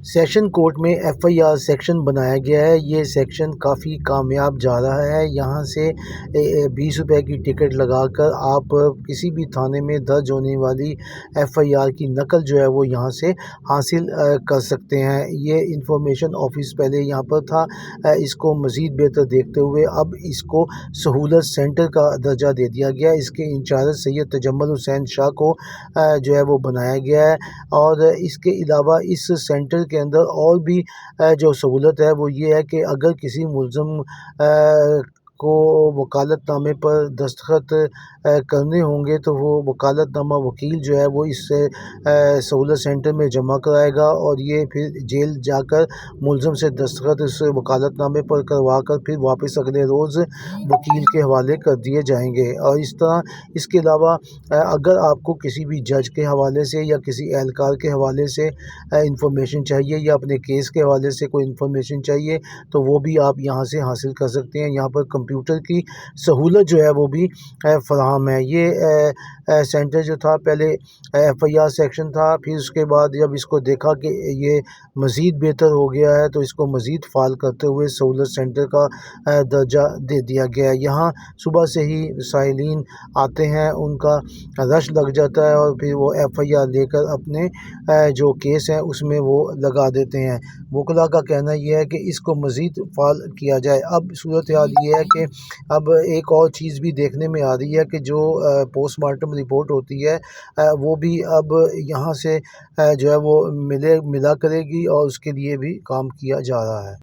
Session court میں F I R section بنایا گیا ہے۔ یہ سیکشن کافی کامیاب جا رہا ہے۔ یہاں سے 20 روپے کی ٹکٹ لگا کر آپ کسی بھی تھانے میں درج ہونے والی ایف آئی آر کی نقل جو ہے وہ یہاں سے حاصل کر سکتے ہیں۔ یہ انفارمیشن آفس پہلے یہاں پر تھا، اس کو مزید بہتر دیکھتے ہوئے اب اس کو سہولت سینٹر کا درجہ دے دیا گیا ہے۔ اس کے انچارج سید تجمل حسین شاہ کو جو ہے وہ بنایا گیا ہے، اور اس کے علاوہ اس سینٹر کے اندر اور بھی جو سہولت ہے وہ یہ ہے کہ اگر کسی ملزم کو وکالت نامے پر دستخط کرنے ہوں گے تو وہ وکالت نامہ وکیل جو ہے وہ اس سہولت سینٹر میں جمع کرائے گا، اور یہ پھر جیل جا کر ملزم سے دستخط اس وکالت نامے پر کروا کر پھر واپس اگلے روز وکیل کے حوالے کر دیے جائیں گے۔ اور اس طرح اس کے علاوہ اگر آپ کو کسی بھی جج کے حوالے سے یا کسی اہلکار کے حوالے سے انفارمیشن چاہیے یا اپنے کیس کے حوالے سے کوئی انفارمیشن چاہیے تو وہ بھی آپ یہاں سے حاصل کر سکتے ہیں۔ یہاں پر کمپیوٹر کی سہولت جو ہے وہ بھی فراہم ہے۔ یہ سینٹر جو تھا پہلے ایف آئی آر سیکشن تھا، پھر اس کے بعد جب اس کو دیکھا کہ یہ مزید بہتر ہو گیا ہے تو اس کو مزید فعال کرتے ہوئے سہولت سینٹر کا درجہ دے دیا گیا ہے۔ یہاں صبح سے ہی سائلین آتے ہیں، ان کا رش لگ جاتا ہے، اور پھر وہ ایف آئی آر لے کر اپنے جو کیس ہیں اس میں وہ لگا دیتے ہیں۔ وکلاء کا کہنا یہ ہے کہ اس کو مزید فعال کیا جائے۔ اب صورتحال یہ ہے کہ اب ایک اور چیز بھی دیکھنے میں آ رہی ہے کہ جو پوسٹ مارٹم رپورٹ ہوتی ہے وہ بھی اب یہاں سے جو ہے وہ ملا کرے گی، اور اس کے لیے بھی کام کیا جا رہا ہے۔